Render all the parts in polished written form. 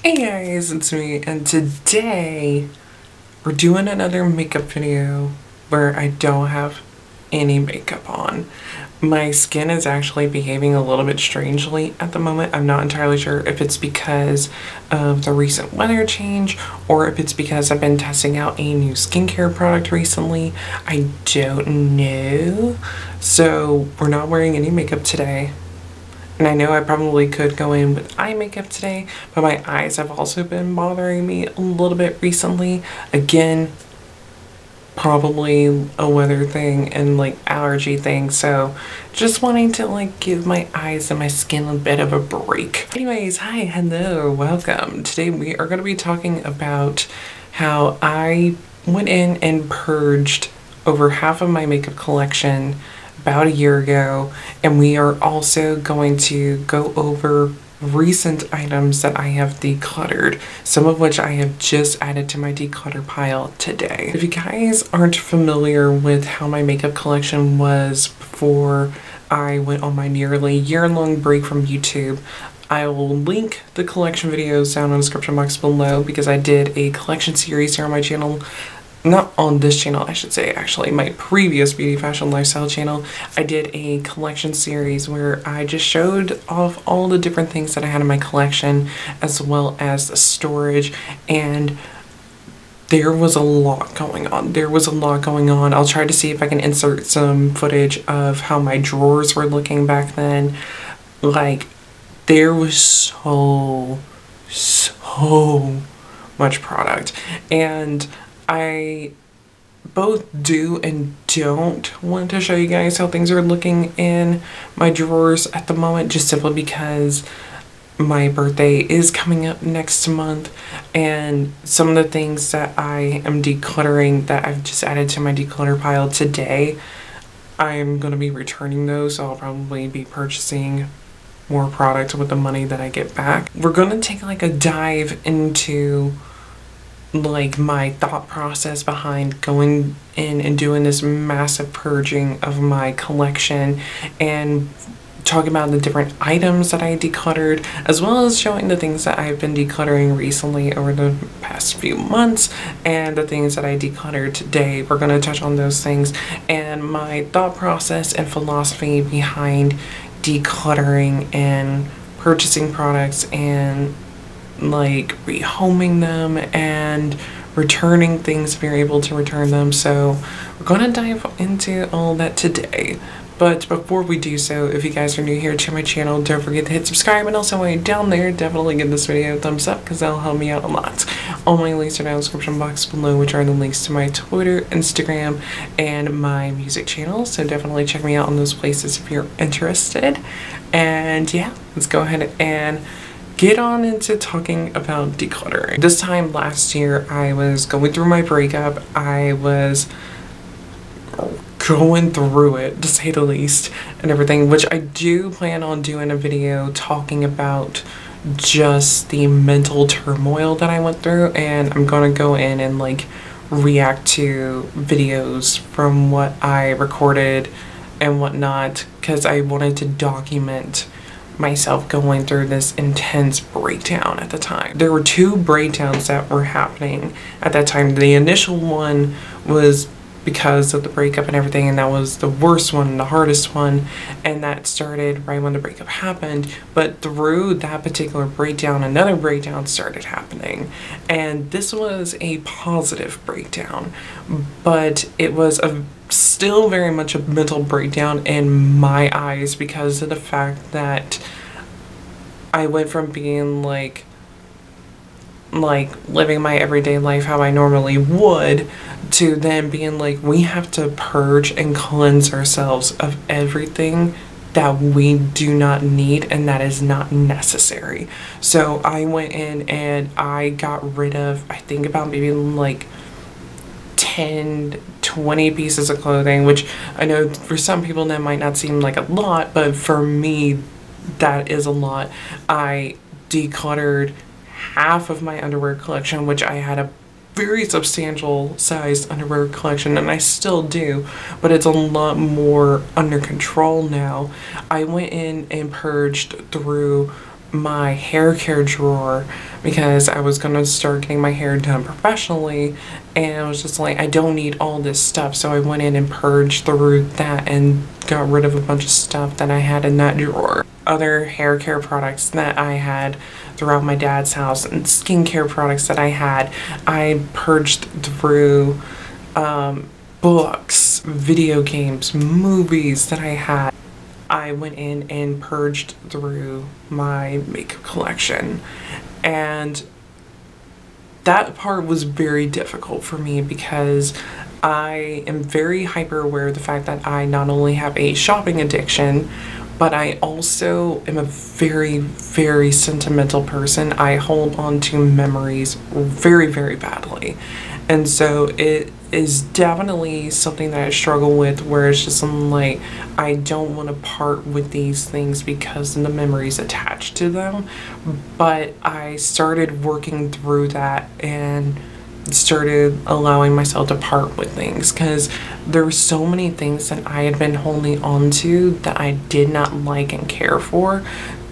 Hey guys, it's me, and today we're doing another makeup video where I don't have any makeup on. My skin is actually behaving a little bit strangely at the moment. I'm not entirely sure if it's because of the recent weather change or if it's because I've been testing out a new skincare product recently. I don't know. So we're not wearing any makeup today. And I know I probably could go in with eye makeup today, but my eyes have also been bothering me a little bit recently. Again, probably a weather thing and like allergy thing. So just wanting to like give my eyes and my skin a bit of a break. Anyways, hi, hello, welcome. Today we are going to be talking about how I went in and purged over half of my makeup collection about a year ago, and we are also going to go over recent items that I have decluttered, some of which I have just added to my declutter pile today. If you guys aren't familiar with how my makeup collection was before I went on my nearly year-long break from YouTube, I will link the collection videos down in the description box below because I did a collection series here on my channel. Not on this channel, I should say, actually, my previous beauty, fashion, lifestyle channel, I did a collection series where I just showed off all the different things that I had in my collection, as well as the storage, and there was a lot going on. There was a lot going on. I'll try to see if I can insert some footage of how my drawers were looking back then. Like, there was so much product, and I both do and don't want to show you guys how things are looking in my drawers at the moment, just simply because my birthday is coming up next month, and some of the things that I am decluttering that I've just added to my declutter pile today, I'm going to be returning those, so I'll probably be purchasing more product with the money that I get back. We're going to take like a dive into like my thought process behind going in and doing this massive purging of my collection, and talk about the different items that I decluttered, as well as showing the things that I've been decluttering recently over the past few months and the things that I decluttered today. We're going to touch on those things and my thought process and philosophy behind decluttering and purchasing products and like rehoming them and returning things if you're able to return them. So we're gonna dive into all that today. But before we do so, if you guys are new here to my channel, don't forget to hit subscribe, and also while you're down there, definitely give this video a thumbs up because that'll help me out a lot. All my links are down in the description box below, which are the links to my Twitter, Instagram, and my music channel. So definitely check me out on those places if you're interested. And yeah, let's go ahead and get on into talking about decluttering. This time last year, I was going through my breakup. I was going through it, to say the least, and everything, which I do plan on doing a video talking about just the mental turmoil that I went through, and I'm gonna go in and like react to videos from what I recorded and whatnot, because I wanted to document myself going through this intense breakdown at the time. There were two breakdowns that were happening at that time. The initial one was because of the breakup and everything, and that was the worst one, the hardest one, and that started right when the breakup happened. But through that particular breakdown, another breakdown started happening, and this was a positive breakdown, but it was still very much a mental breakdown in my eyes because of the fact that I went from being like living my everyday life how I normally would, to then being like, we have to purge and cleanse ourselves of everything that we do not need and that is not necessary. So I went in and I got rid of, I think, about maybe like 10-20 pieces of clothing, which I know for some people that might not seem like a lot, but for me that is a lot. I decluttered half of my underwear collection, which I had a very substantial sized underwear collection, and I still do, but it's a lot more under control now. I went in and purged through my hair care drawer because I was gonna start getting my hair done professionally, and I was just like, I don't need all this stuff. So I went in and purged through that and got rid of a bunch of stuff that I had in that drawer. Other hair care products that I had throughout my dad's house and skincare products that I had, I purged through books, video games, movies that I had. I went in and purged through my makeup collection, and that part was very difficult for me because I am very hyper aware of the fact that I not only have a shopping addiction, but I also am a very, very sentimental person. I hold on to memories very, very badly. And so it is definitely something that I struggle with, where it's just something like, I don't want to part with these things because of the memories attached to them. But I started working through that and started allowing myself to part with things, because there were so many things that I had been holding on to that I did not like and care for,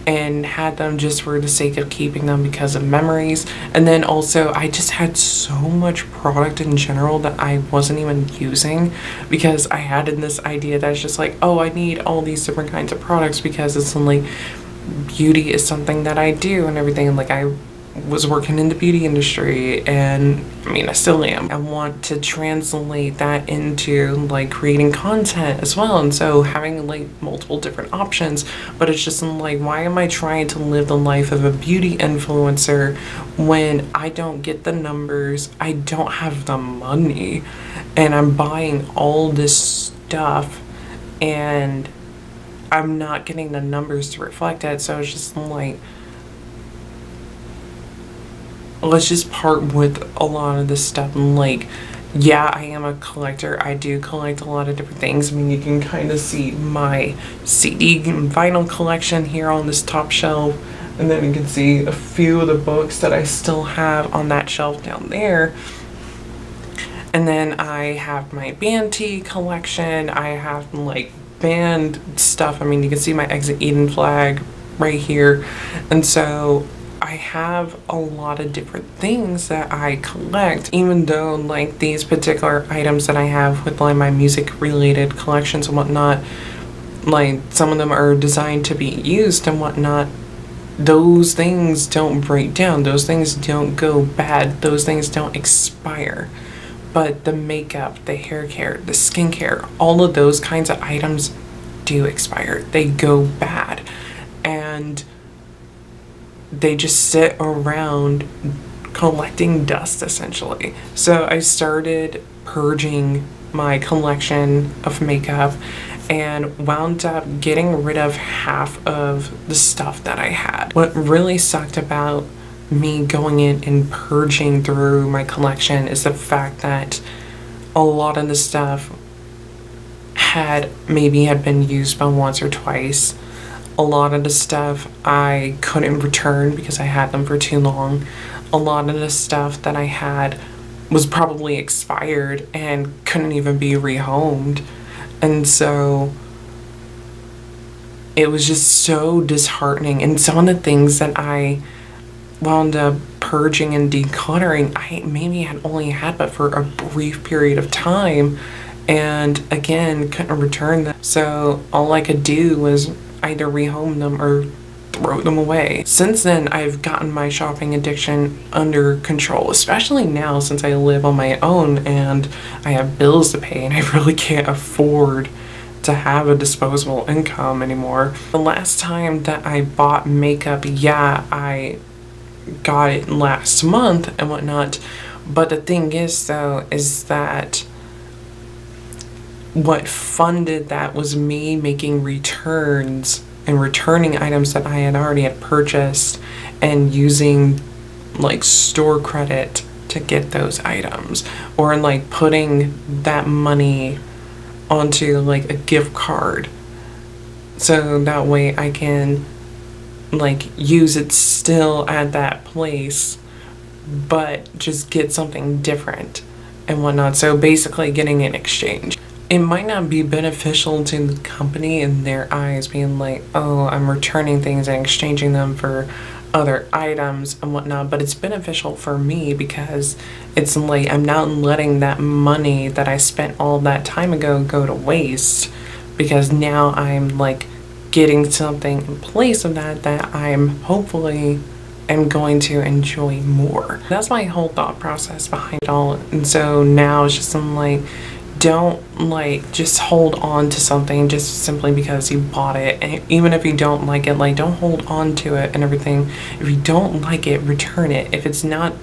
and had them just for the sake of keeping them because of memories. And then also I just had so much product in general that I wasn't even using, because I had in this idea that's just like, oh, I need all these different kinds of products because it's like beauty is something that I do and everything. Like, I was working in the beauty industry, and I mean, I still am. I want to translate that into like creating content as well, and so having like multiple different options. But it's just like, why am I trying to live the life of a beauty influencer when I don't get the numbers, I don't have the money, and I'm buying all this stuff and I'm not getting the numbers to reflect it? So it's just like, let's just part with a lot of this stuff. And like, yeah, I am a collector. I do collect a lot of different things. I mean, you can kind of see my CD and vinyl collection here on this top shelf, and then you can see a few of the books that I still have on that shelf down there. And then I have my band tee collection. I have like band stuff. I mean, you can see my Exit Eden flag right here. And so I have a lot of different things that I collect, even though like these particular items that I have with like my music related collections and whatnot, like some of them are designed to be used and whatnot. Those things don't break down, those things don't go bad, those things don't expire. But the makeup, the hair care, the skincare, all of those kinds of items do expire. They go bad, and they just sit around collecting dust essentially. So I started purging my collection of makeup and wound up getting rid of half of the stuff that I had. What really sucked about me going in and purging through my collection is the fact that a lot of the stuff had been used by once or twice. A lot of the stuff I couldn't return because I had them for too long. A lot of the stuff that I had was probably expired and couldn't even be rehomed. And so it was just so disheartening. And some of the things that I wound up purging and decluttering, I maybe had only had but for a brief period of time, and again couldn't return them. So all I could do was either rehome them or throw them away. Since then, I've gotten my shopping addiction under control, especially now since I live on my own and I have bills to pay and I really can't afford to have a disposable income anymore. The last time that I bought makeup, yeah, I got it last month and whatnot, but the thing is though, is that what funded that was me making returns and returning items that I had already purchased and using like store credit to get those items, or like putting that money onto like a gift card so that way I can like use it still at that place but just get something different and whatnot. So basically getting an exchange. it might not be beneficial to the company in their eyes, being like, oh, I'm returning things and exchanging them for other items and whatnot, but it's beneficial for me because it's like I'm not letting that money that I spent all that time ago go to waste, because now I'm like getting something in place of that I'm hopefully am going to enjoy more. That's my whole thought process behind it all. And so now it's just I'm like, don't like just hold on to something just simply because you bought it, and even if you don't like it, like don't hold on to it and everything. If you don't like it, return it. If it's not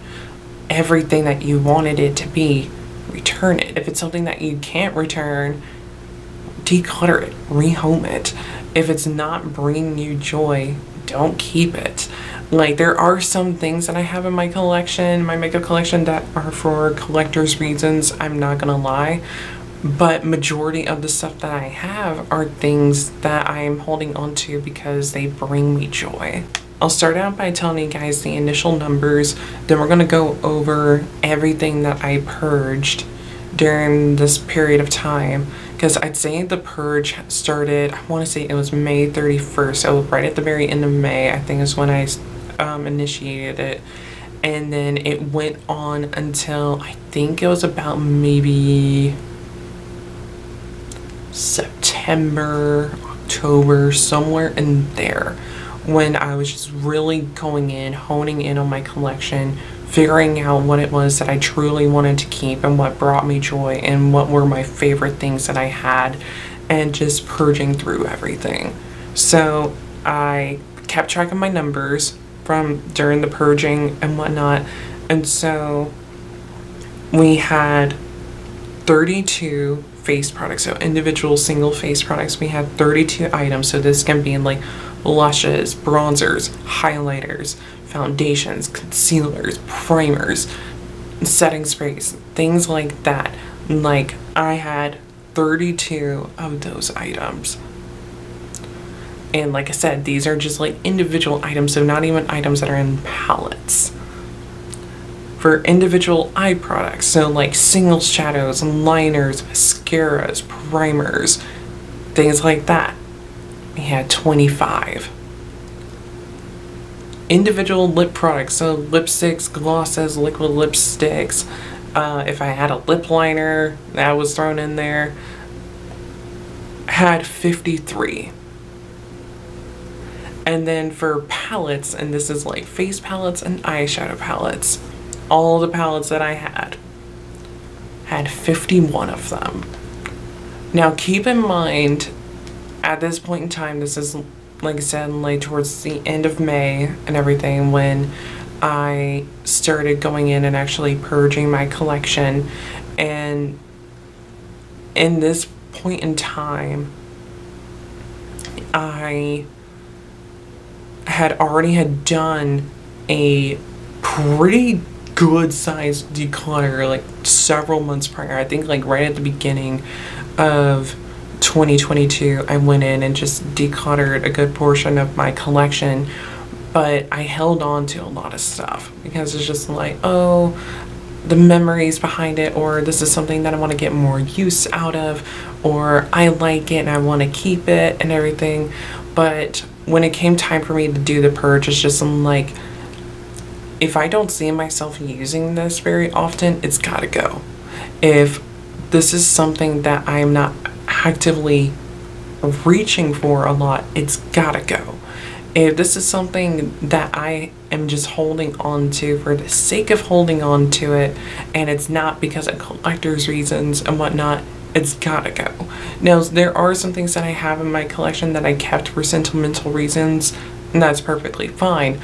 everything that you wanted it to be, return it. If it's something that you can't return, declutter it, rehome it. If it's not bringing you joy, don't keep it. Like, there are some things that I have in my collection, my makeup collection, that are for collector's reasons, I'm not gonna lie. But majority of the stuff that I have are things that I'm holding on to because they bring me joy. I'll start out by telling you guys the initial numbers, then we're gonna go over everything that I purged during this period of time. Because I'd say the purge started, I want to say it was May 31st, so right at the very end of May, I think is when I initiated it. And then it went on until I think it was about maybe September, October, somewhere in there, when I was just really going in, honing in on my collection, figuring out what it was that I truly wanted to keep and what brought me joy and what were my favorite things that I had, and just purging through everything. So I kept track of my numbers from during the purging and whatnot, and so we had 32 face products, so individual single face products. We had 32 items, so this can be in like blushes, bronzers, highlighters, foundations, concealers, primers, setting sprays, things like that. Like, I had 32 of those items. And like I said, these are just like individual items, so not even items that are in palettes. For individual eye products, so like single shadows, liners, mascaras, primers, things like that, we had 25. Individual lip products, so lipsticks, glosses, liquid lipsticks, if I had a lip liner that was thrown in there, had 53. And then for palettes, and this is like face palettes and eyeshadow palettes, all the palettes that I had 51 of them. Now keep in mind, at this point in time, this is, like I said, like towards the end of May and everything, when I started going in and actually purging my collection. And in this point in time, I had already done a pretty good sized declutter like several months prior. I think like right at the beginning of 2022, I went in and just decluttered a good portion of my collection, but I held on to a lot of stuff because it's just like, oh, the memories behind it, or this is something that I want to get more use out of, or I like it and I want to keep it and everything. But when it came time for me to do the purge, it's just I'm like, if I don't see myself using this very often, it's gotta go. If this is something that I'm not actively reaching for a lot, it's gotta go. If this is something that I am just holding on to for the sake of holding on to it, and it's not because of collector's reasons and whatnot, it's gotta go. Now, there are some things that I have in my collection that I kept for sentimental reasons, and that's perfectly fine.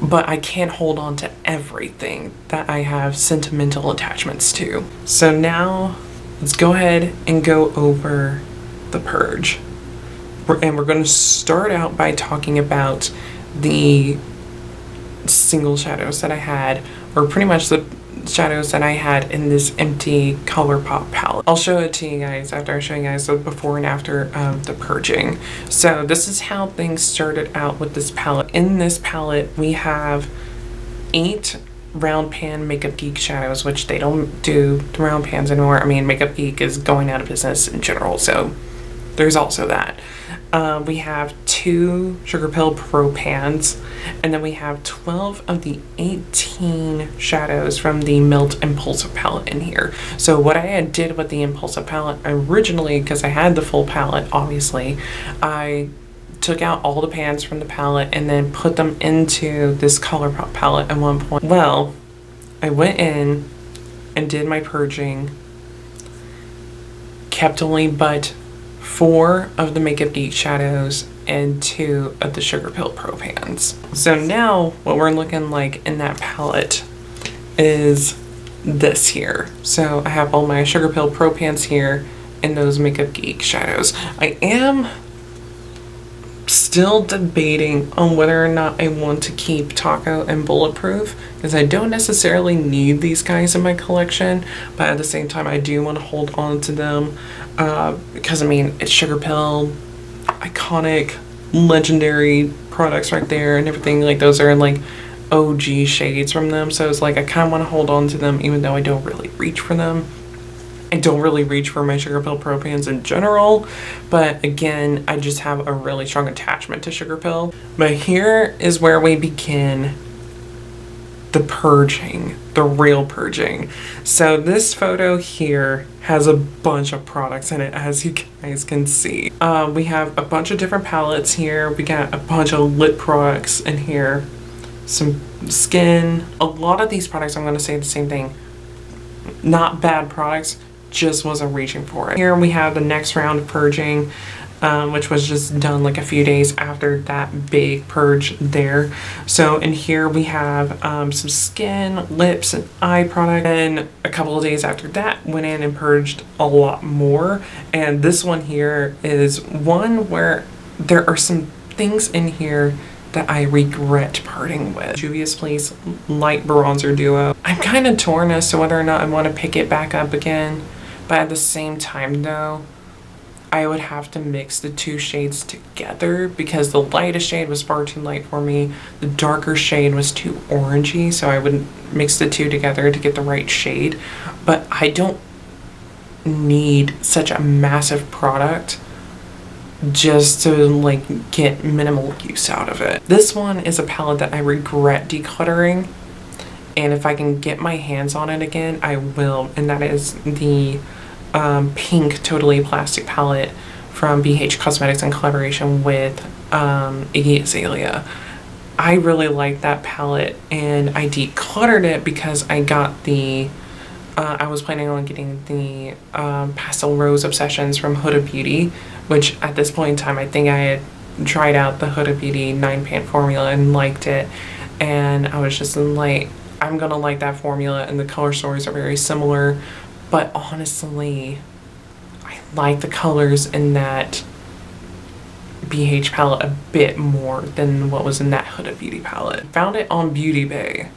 But I can't hold on to everything that I have sentimental attachments to. So now, let's go ahead and go over the purge. And we're going to start out by talking about the single shadows that I had, or pretty much the shadows that I had in this empty ColourPop palette. I'll show it to you guys after I show you guys the before and after of the purging. So this is how things started out with this palette. In this palette we have 8 round pan Makeup Geek shadows, which they don't do the round pans anymore. I mean, Makeup Geek is going out of business in general, so there's also that. We have 2 Sugar Pill Pro pans, and then we have 12 of the 18 shadows from the Melt Impulsive palette in here. So what I did with the Impulsive palette originally, because I had the full palette, obviously, I took out all the pans from the palette and then put them into this ColourPop palette at one point. Well, I went in and did my purging, kept only but 4 of the Makeup Geek shadows and 2 of the Sugar Pill Pro pans. So now what we're looking like in that palette is this here. So I have all my Sugar Pill Pro pans here and those Makeup Geek shadows. I am still debating on whether or not I want to keep Taco and Bulletproof, because I don't necessarily need these guys in my collection, but at the same time I do want to hold on to them because I mean, it's Sugar Pill, iconic, legendary products right there and everything. Like, those are like OG shades from them, so it's like I kind of want to hold on to them even though I don't really reach for them. I don't really reach for my Sugar Pill Pro pans in general, but again, I just have a really strong attachment to Sugar Pill. But here is where we begin the purging, the real purging. So this photo here has a bunch of products in it, as you guys can see. We have a bunch of different palettes here. We got a bunch of lip products in here, some skin. A lot of these products, I'm going to say the same thing, not bad products, just wasn't reaching for it. Here we have the next round of purging, which was just done like a few days after that big purge there. So in here we have some skin, lips, and eye product, and a couple of days after that went in and purged a lot more. And this one here is one where there are some things in here that I regret parting with. Juvia's Place Light Bronzer Duo. I'm kind of torn as to whether or not I want to pick it back up again, but at the same time though, I would have to mix the 2 shades together because the lightest shade was far too light for me. The darker shade was too orangey, so I would mix the 2 together to get the right shade. But I don't need such a massive product just to like get minimal use out of it. This one is a palette that I regret decluttering, and if I can get my hands on it again, I will, and that is the pink Totally Plastic palette from BH Cosmetics in collaboration with Iggy Azalea. I really like that palette, and I decluttered it because I got the I was planning on getting the Pastel Rose Obsessions from Huda Beauty, which at this point in time I think I had tried out the Huda Beauty 9-pan formula and liked it, and I was just like, I'm gonna like that formula, and the color stories are very similar, but honestly I like the colors in that BH palette a bit more than what was in that Huda Beauty palette. Found it on Beauty Bay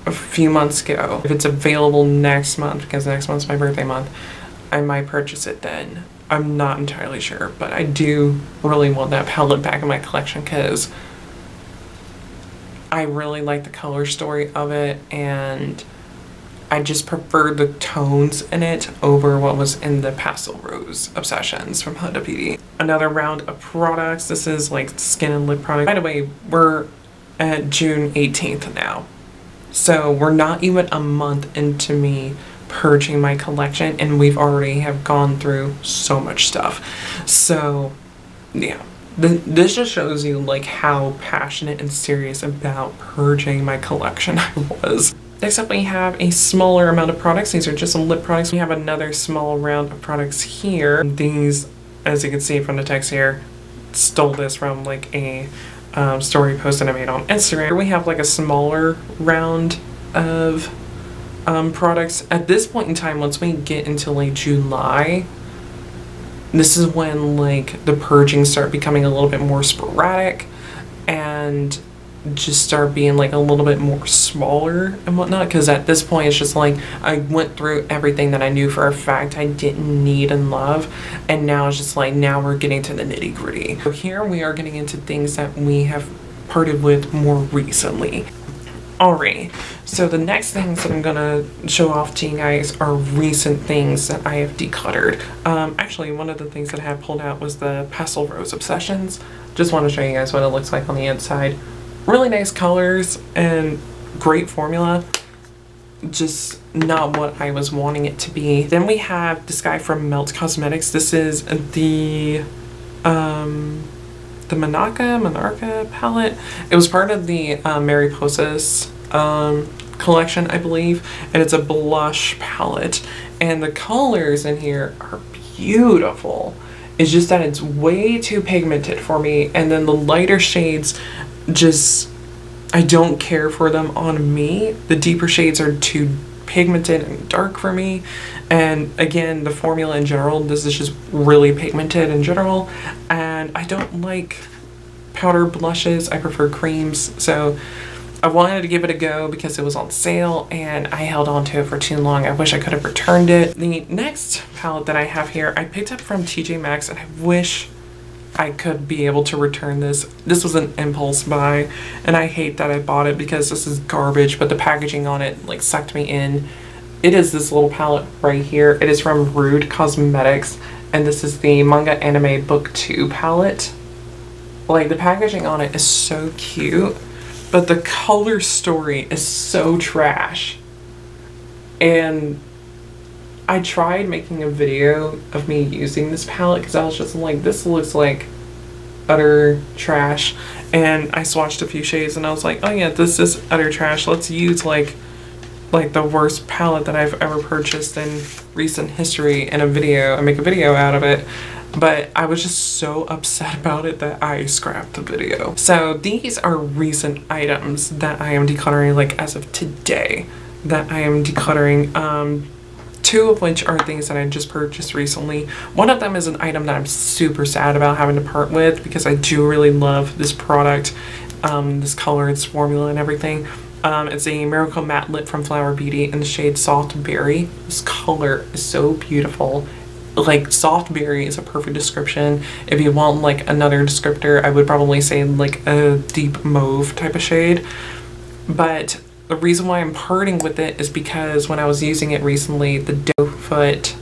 a few months ago. If it's available next month, because next month's my birthday month, I might purchase it then. I'm not entirely sure, but I do really want that palette back in my collection because I really like the color story of it, and I just prefer the tones in it over what was in the Pastel Rose Obsessions from Huda Beauty. Another round of products. This is like skin and lip product. By the way, we're at June 18th now. So we're not even a month into me purging my collection, and we've already have gone through so much stuff. So yeah, this just shows you like how passionate and serious about purging my collection I was. Next up we have a smaller amount of products. These are just some lip products. We have another small round of products here. These, as you can see from the text here, stole this from like a story post that I made on Instagram. Here we have like a smaller round of products. At this point in time, once we get into like July, this is when like the purging start becoming a little bit more sporadic and just start being like a little bit more smaller and whatnot, because at this point it's just like I went through everything that I knew for a fact I didn't need and love, and now it's just like now we're getting to the nitty-gritty. So here we are getting into things that we have parted with more recently. Alrighty, so the next things that I'm gonna show off to you guys are recent things that I have decluttered. Actually, one of the things that I have pulled out was the Pastel Rose Obsessions. Just want to show you guys what it looks like on the inside. Really nice colors and great formula. Just not what I was wanting it to be. Then we have this guy from Melt Cosmetics. This is the Monarca palette. It was part of the Mariposas collection, I believe, and it's a blush palette, and the colors in here are beautiful. It's just that it's way too pigmented for me, and then the lighter shades, just I don't care for them on me. The deeper shades are too pigmented and dark for me, and again, the formula in general, this is just really pigmented in general, and I don't like powder blushes. I prefer creams, so I wanted to give it a go because it was on sale and I held on to it for too long. I wish I could have returned it. The next palette that I have here, I picked up from TJ Maxx, and I wish I could be able to return this. This was an impulse buy, and I hate that I bought it because this is garbage, but the packaging on it like sucked me in. It is this little palette right here. It is from Rude Cosmetics, and this is the Manga Anime Book 2 palette. Like, the packaging on it is so cute, but the color story is so trash. And I tried making a video of me using this palette because I was just like, this looks like utter trash. And I swatched a few shades and I was like, oh yeah, this is utter trash. Let's use like the worst palette that I've ever purchased in recent history in a video and make a video out of it. But I was just so upset about it that I scrapped the video. So these are recent items that I am decluttering, like as of today, that I am decluttering. Two of which are things that I just purchased recently. One of them is an item that I'm super sad about having to part with because I do really love this product, this color, its formula and everything. It's a Miracle Matte Lip from Flower Beauty in the shade Soft Berry. This color is so beautiful. Like, soft berry is a perfect description. If you want like another descriptor, I would probably say like a deep mauve type of shade. But the reason why I'm parting with it is because when I was using it recently, the doe foot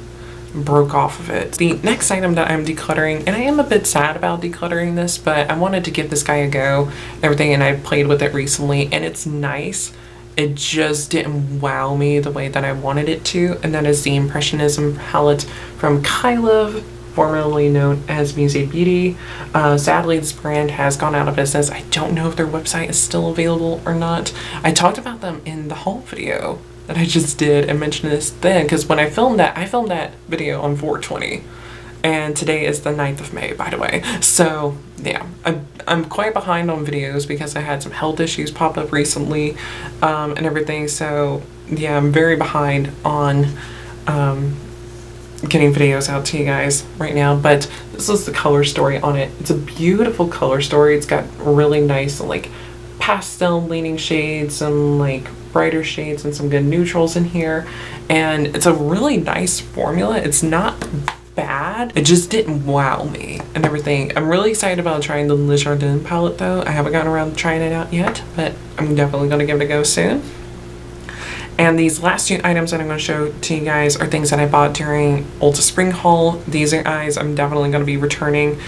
broke off of it. The next item that I'm decluttering, and I am a bit sad about decluttering this, but I wanted to give this guy a go and everything, and I played with it recently, and it's nice. It just didn't wow me the way that I wanted it to, and that is the Impressionism palette from Kyla, formerly known as Muse Beauty. Sadly, this brand has gone out of business. I don't know if their website is still available or not. I talked about them in the haul video that I just did and mentioned this then, because when I filmed that video on 4/20. And today is the 9th of May, by the way. So yeah, I'm quite behind on videos because I had some health issues pop up recently and everything. So yeah, I'm very behind on getting videos out to you guys right now. But this is the color story on it. It's a beautiful color story. It's got really nice like pastel leaning shades, some like brighter shades, and some good neutrals in here. And it's a really nice formula. It's not bad. It just didn't wow me and everything. I'm really excited about trying the Le Jardin palette though. I haven't gotten around to trying it out yet, but I'm definitely going to give it a go soon. And these last two items that I'm going to show to you guys are things that I bought during Ulta Spring Haul. These are guys I'm definitely going to be returning.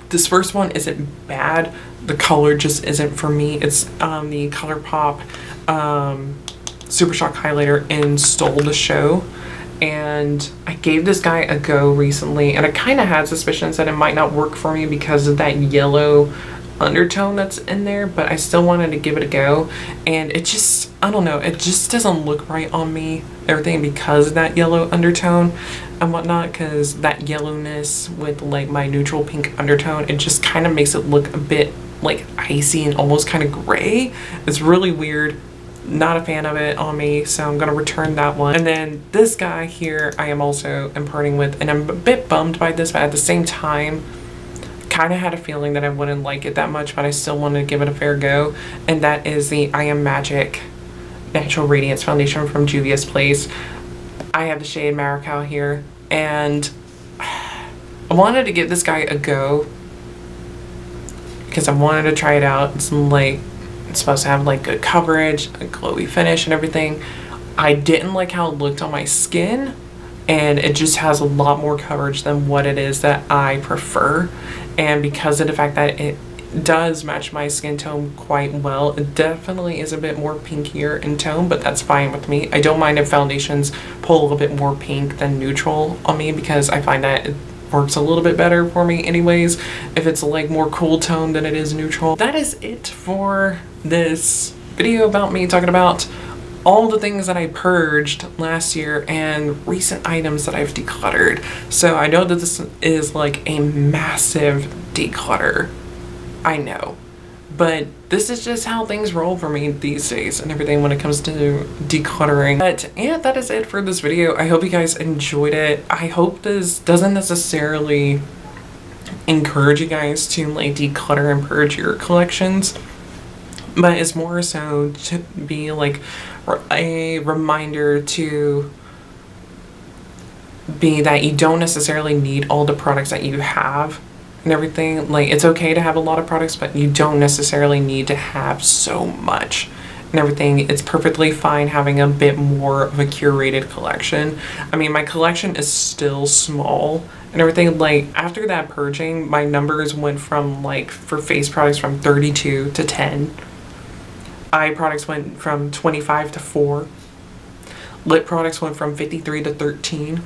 This first one isn't bad. The color just isn't for me. It's the ColourPop Super Shock Highlighter in Stole the Show. And I gave this guy a go recently, and I kind of had suspicions that it might not work for me because of that yellow undertone that's in there, but I still wanted to give it a go. And it just, I don't know, it just doesn't look right on me, everything, because of that yellow undertone and whatnot, because that yellowness with like my neutral pink undertone, it just kind of makes it look a bit like icy and almost kind of gray. It's really weird. Not a fan of it on me, so I'm gonna return that one. And then this guy here I am also imparting with, and I'm a bit bummed by this, but at the same time kind of had a feeling that I wouldn't like it that much, but I still wanted to give it a fair go. And that is the I Am Magic Natural Radiance Foundation from Juvia's Place. I have the shade Maricao here, and I wanted to give this guy a go because I wanted to try it out. Some like it's supposed to have like good coverage, a glowy finish and everything. I didn't like how it looked on my skin, and it just has a lot more coverage than what it is that I prefer. And because of the fact that it does match my skin tone quite well, it definitely is a bit more pinkier in tone, but that's fine with me. I don't mind if foundations pull a little bit more pink than neutral on me, because I find that it works a little bit better for me anyways if it's like more cool tone than it is neutral. That is it for this video about me talking about all the things that I purged last year and recent items that I've decluttered. So I know that this is like a massive declutter, I know, but this is just how things roll for me these days and everything when it comes to decluttering. But yeah, that is it for this video. I hope you guys enjoyed it. I hope this doesn't necessarily encourage you guys to like declutter and purge your collections, but it's more so to be like a reminder to be that you don't necessarily need all the products that you have and everything. Like, it's okay to have a lot of products, but you don't necessarily need to have so much and everything. It's perfectly fine having a bit more of a curated collection. I mean, my collection is still small and everything. Like, after that purging, my numbers went from, like, for face products from 32 to 10. Eye products went from 25 to 4. Lip products went from 53 to 13.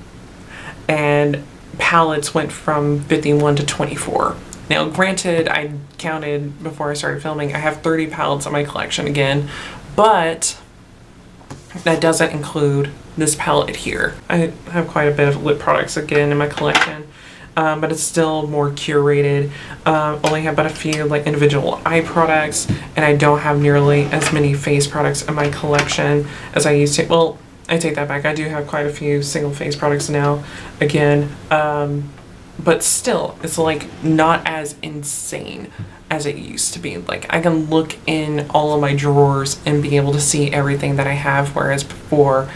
And palettes went from 51 to 24. Now, granted, I counted before I started filming, I have 30 palettes in my collection again, but that doesn't include this palette here. I have quite a bit of lip products again in my collection. But it's still more curated. Only have but a few like individual eye products, and I don't have nearly as many face products in my collection as I used to. Well, I take that back. I do have quite a few single face products now again, but still, it's like not as insane as it used to be. Like, I can look in all of my drawers and be able to see everything that I have, whereas before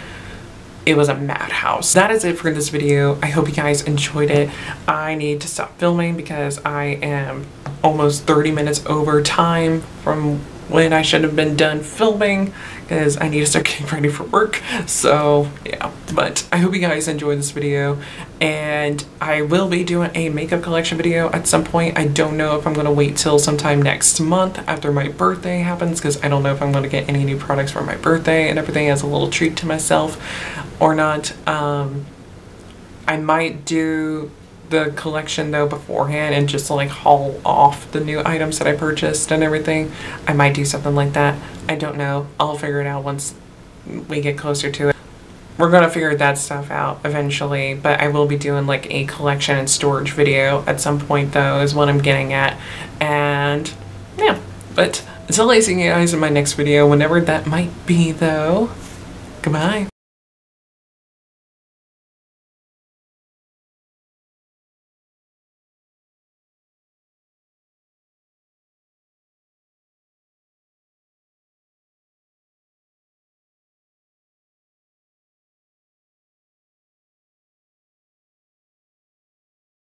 it was a madhouse. That is it for this video. I hope you guys enjoyed it. I need to stop filming because I am almost 30 minutes over time from when I should have been done filming, because I need to start getting ready for work. So yeah, but I hope you guys enjoyed this video, and I will be doing a makeup collection video at some point. I don't know if I'm going to wait till sometime next month after my birthday happens, because I don't know if I'm going to get any new products for my birthday and everything as a little treat to myself or not. I might do the collection though beforehand and just like haul off the new items that I purchased and everything. I might do something like that. I don't know. I'll figure it out once we get closer to it. We're gonna figure that stuff out eventually, but I will be doing like a collection and storage video at some point though, is what I'm getting at. And yeah, but until I see you guys in my next video, whenever that might be though, goodbye.